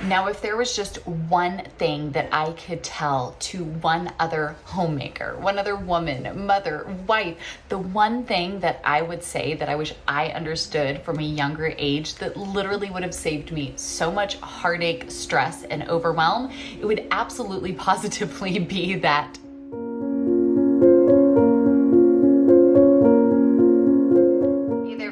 Now, if there was just one thing that I could tell to one other homemaker, one other woman, mother, wife, the one thing that I would say that I wish I understood from a younger age that literally would have saved me so much heartache, stress, and overwhelm, it would absolutely positively be that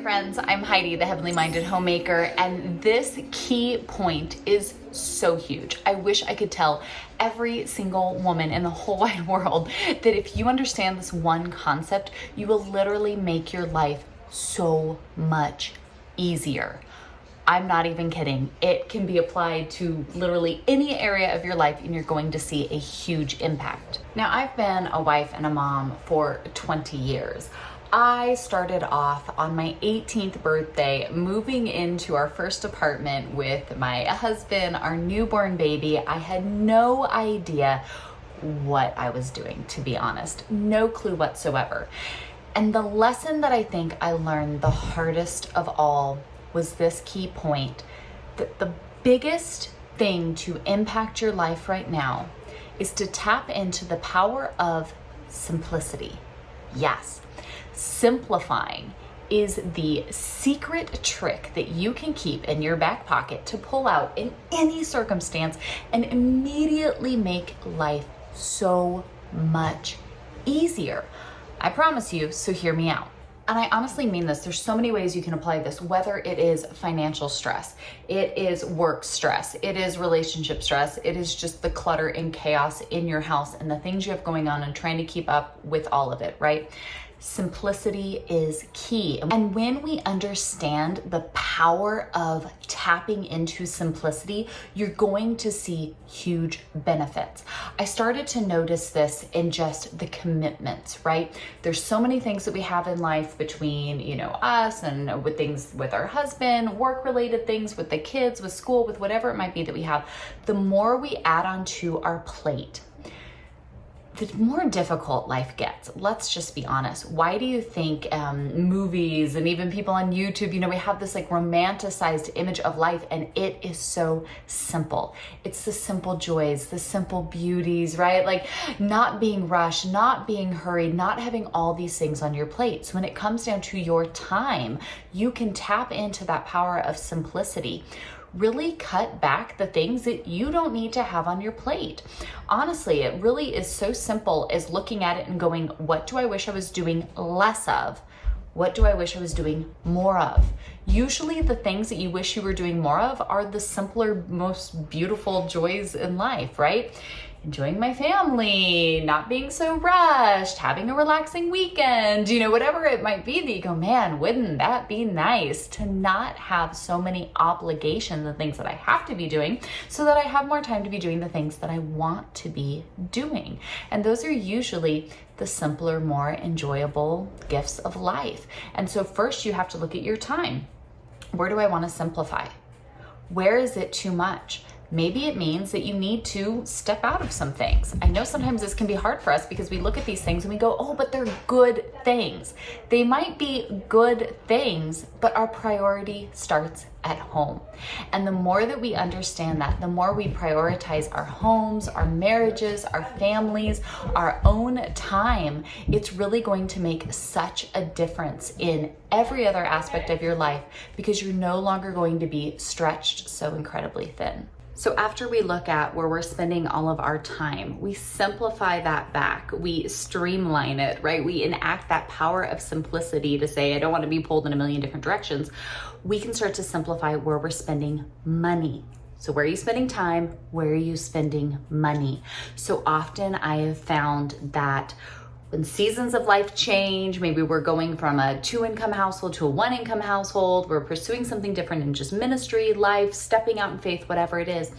friends, I'm Heidi, the Heavenly Minded Homemaker, and this key point is so huge. I wish I could tell every single woman in the whole wide world that if you understand this one concept, you will literally make your life so much easier. I'm not even kidding. It can be applied to literally any area of your life and you're going to see a huge impact. Now, I've been a wife and a mom for 20 years. I started off on my 18th birthday moving into our first apartment with my husband, our newborn baby. I had no idea what I was doing, to be honest. No clue whatsoever. And the lesson that I think I learned the hardest of all was this key point, that the biggest thing to impact your life right now is to tap into the power of simplicity. Yes. Simplifying is the secret trick that you can keep in your back pocket to pull out in any circumstance and immediately make life so much easier. I promise you, so hear me out. And I honestly mean this. There's so many ways you can apply this, whether it is financial stress, it is work stress, it is relationship stress, it is just the clutter and chaos in your house and the things you have going on and trying to keep up with all of it, right? Simplicity is key. And when we understand the power of tapping into simplicity, you're going to see huge benefits. I started to notice this in just the commitments, right? There's so many things that we have in life between, us and with things with our husband, work-related things with the kids, with school, with whatever it might be that we have. The more we add onto our plate, the more difficult life gets. Let's just be honest. Why do you think movies and even people on YouTube, we have this like romanticized image of life, and it is so simple. It's the simple joys, the simple beauties, right? Like not being rushed, not being hurried, not having all these things on your plate. So when it comes down to your time, you can tap into that power of simplicity. Really cut back the things that you don't need to have on your plate. Honestly, it really is so simple as looking at it and going, what do I wish I was doing less of? What do I wish I was doing more of? Usually the things that you wish you were doing more of are the simpler, most beautiful joys in life, right? Enjoying my family, not being so rushed, having a relaxing weekend, whatever it might be that you go, man, wouldn't that be nice to not have so many obligations and things that I have to be doing so that I have more time to be doing the things that I want to be doing. And those are usually the simpler, more enjoyable gifts of life. And so first you have to look at your time. Where do I want to simplify? Where is it too much? Maybe it means that you need to step out of some things. I know sometimes this can be hard for us because we look at these things and we go, oh, but they're good things. They might be good things, but our priority starts at home. And the more that we understand that, the more we prioritize our homes, our marriages, our families, our own time, it's really going to make such a difference in every other aspect of your life because you're no longer going to be stretched so incredibly thin. So after we look at where we're spending all of our time, we simplify that back, we streamline it, right? We enact that power of simplicity to say, I don't want to be pulled in a million different directions. We can start to simplify where we're spending money. So where are you spending time? Where are you spending money? So often I have found that when seasons of life change, maybe we're going from a 2-income household to a 1-income household, we're pursuing something different in just ministry, life, stepping out in faith, whatever it is,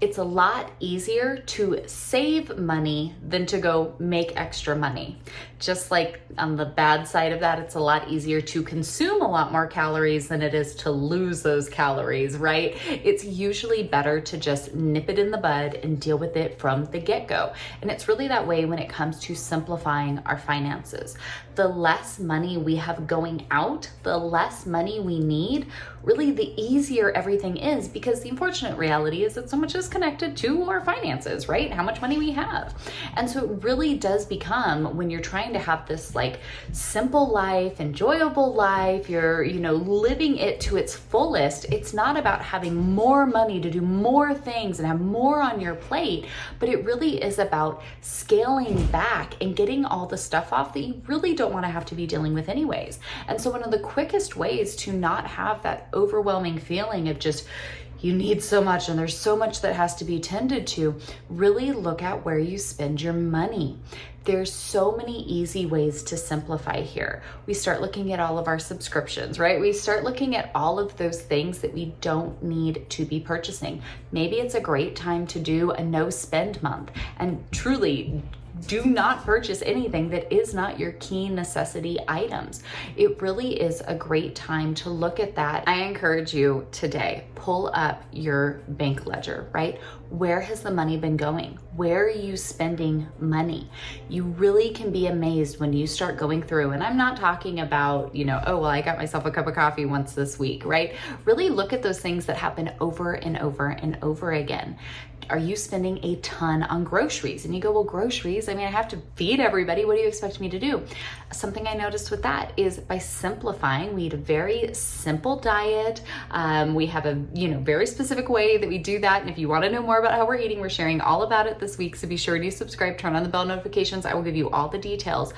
it's a lot easier to save money than to go make extra money. Just like on the bad side of that, it's a lot easier to consume a lot more calories than it is to lose those calories, right? It's usually better to just nip it in the bud and deal with it from the get-go. And it's really that way when it comes to simplifying our finances. The less money we have going out, the less money we need really the easier everything is, because the unfortunate reality is that so much is connected to our finances, right? How much money we have. And so it really does become, when you're trying to have this like simple life, enjoyable life, you're, living it to its fullest. It's not about having more money to do more things and have more on your plate, but it really is about scaling back and getting all the stuff off that you really don't want to have to be dealing with anyways. And so one of the quickest ways to not have that overwhelming feeling of just, you need so much and there's so much that has to be tended to, really look at where you spend your money. There's so many easy ways to simplify here. We start looking at all of our subscriptions, right? We start looking at all of those things that we don't need to be purchasing. Maybe it's a great time to do a no spend month and truly do not purchase anything that is not your key necessity items. It really is a great time to look at that. I encourage you today, pull up your bank ledger, right? Where has the money been going? Where are you spending money? You really can be amazed when you start going through, and I'm not talking about, oh, well, I got myself a cup of coffee once this week, right? Really look at those things that happen over and over and over again. Are you spending a ton on groceries? And you go, well, groceries, I have to feed everybody. What do you expect me to do? Something I noticed with that is by simplifying, we eat a very simple diet. We have a, very specific way that we do that. And if you want to know more about how we're eating, we're sharing all about it this week. So be sure to subscribe, turn on the bell notifications. I will give you all the details.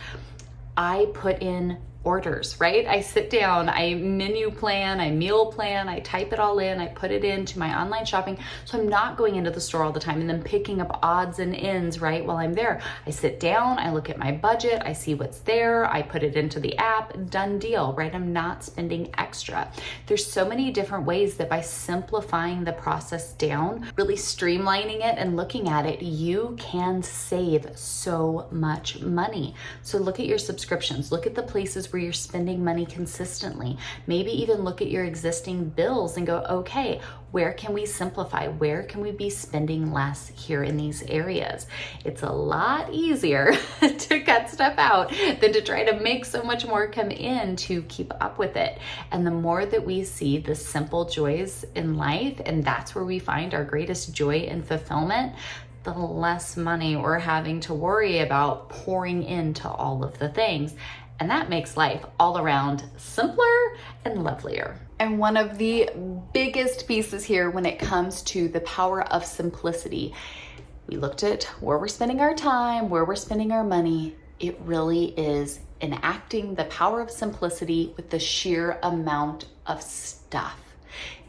I put in orders, right? I sit down, I menu plan, I meal plan, I type it all in, I put it into my online shopping. So I'm not going into the store all the time and then picking up odds and ends, right? While I'm there, I sit down, I look at my budget, I see what's there, I put it into the app, done deal, right? I'm not spending extra. There's so many different ways that by simplifying the process down, really streamlining it and looking at it, you can save so much money. So look at your subscriptions, look at the places where you're spending money consistently. Maybe even look at your existing bills and go, okay, where can we simplify? Where can we be spending less here in these areas? It's a lot easier to cut stuff out than to try to make so much more come in to keep up with it. And the more that we see the simple joys in life, and that's where we find our greatest joy and fulfillment, the less money we're having to worry about pouring into all of the things. And that makes life all around simpler and lovelier. And one of the biggest pieces here when it comes to the power of simplicity, we looked at where we're spending our time, where we're spending our money. It really is enacting the power of simplicity with the sheer amount of stuff.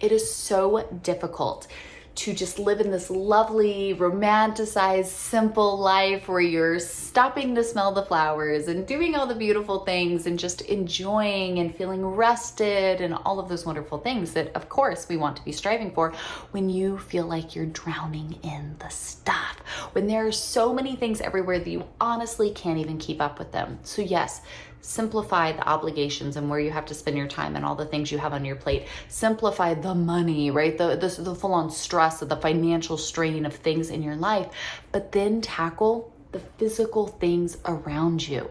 It is so difficult to just live in this lovely, romanticized, simple life where you're stopping to smell the flowers and doing all the beautiful things and just enjoying and feeling rested and all of those wonderful things that, of course, we want to be striving for, when you feel like you're drowning in the stuff, when there are so many things everywhere that you honestly can't even keep up with them. So yes, simplify the obligations and where you have to spend your time and all the things you have on your plate. Simplify the money, right? The full-on stress of the financial strain of things in your life, but then tackle the physical things around you.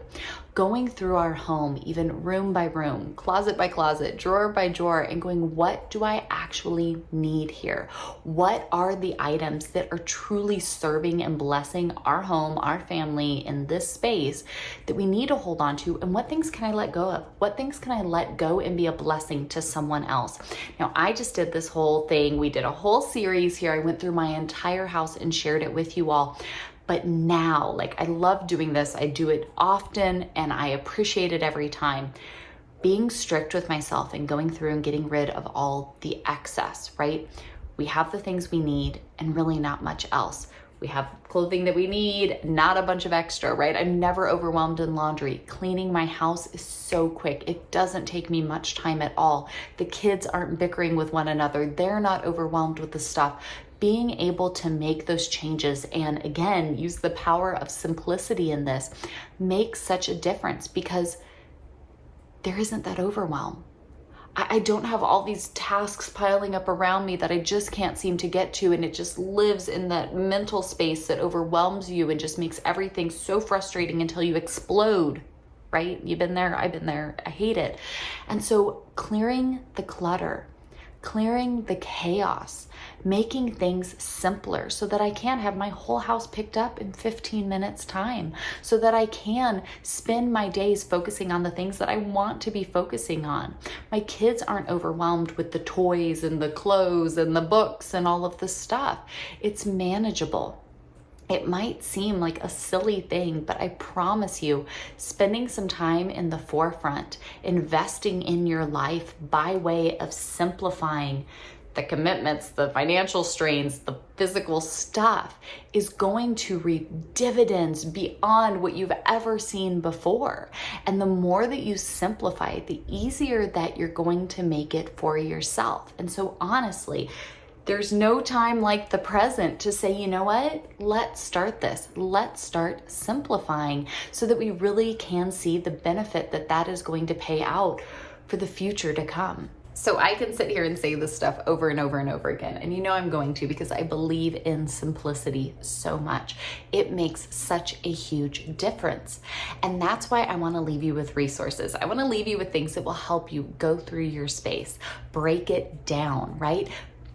Going through our home, even room by room, closet by closet, drawer by drawer, and going, what do I actually need here? What are the items that are truly serving and blessing our home, our family in this space that we need to hold on to? And what things can I let go of? What things can I let go and be a blessing to someone else? Now, I just did this whole thing. We did a whole series here. I went through my entire house and shared it with you all. But now, I love doing this. I do it often and I appreciate it every time. Being strict with myself and going through and getting rid of all the excess, right? We have the things we need and really not much else. We have clothing that we need, not a bunch of extra, right? I'm never overwhelmed in laundry. Cleaning my house is so quick. It doesn't take me much time at all. The kids aren't bickering with one another. They're not overwhelmed with the stuff. Being able to make those changes and again, use the power of simplicity in this makes such a difference because there isn't that overwhelm. I don't have all these tasks piling up around me that I just can't seem to get to, and it just lives in that mental space that overwhelms you and just makes everything so frustrating until you explode, right? You've been there, I've been there, I hate it. And so clearing the clutter, clearing the chaos, making things simpler so that I can have my whole house picked up in 15 minutes time, so that I can spend my days focusing on the things that I want to be focusing on. My kids aren't overwhelmed with the toys and the clothes and the books and all of the stuff. It's manageable. It might seem like a silly thing, but I promise you, spending some time in the forefront, investing in your life by way of simplifying the commitments, the financial strains, the physical stuff, is going to reap dividends beyond what you've ever seen before. And the more that you simplify it, the easier that you're going to make it for yourself. And so honestly, there's no time like the present to say, you know what, let's start this. Let's start simplifying so that we really can see the benefit that that is going to pay out for the future to come. So I can sit here and say this stuff over and over and over again. And you know I'm going to, because I believe in simplicity so much. It makes such a huge difference. And that's why I want to leave you with resources. I want to leave you with things that will help you go through your space, break it down, right?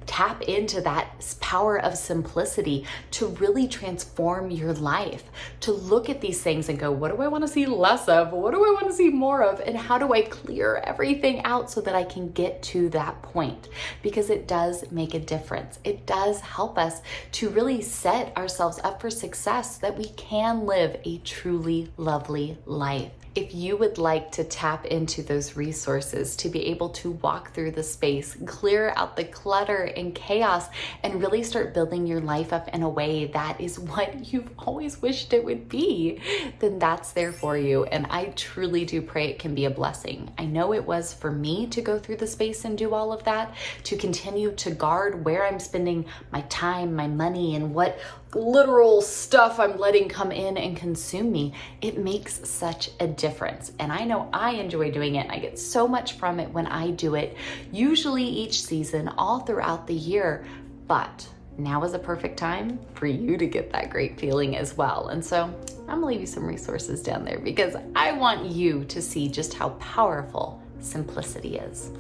Tap into that power of simplicity to really transform your life, to look at these things and go, what do I want to see less of? What do I want to see more of? And how do I clear everything out so that I can get to that point? Because it does make a difference. It does help us to really set ourselves up for success so that we can live a truly lovely life. If you would like to tap into those resources to be able to walk through the space, clear out the clutter and chaos, and really start building your life up in a way that is what you've always wished it would be, then that's there for you. And I truly do pray it can be a blessing. I know it was for me to go through the space and do all of that, to continue to guard where I'm spending my time, my money, and what literal stuff I'm letting come in and consume me. It makes such a difference. And I know I enjoy doing it. I get so much from it when I do it, usually each season, all throughout the year. But now is a perfect time for you to get that great feeling as well. And so I'm gonna leave you some resources down there because I want you to see just how powerful simplicity is.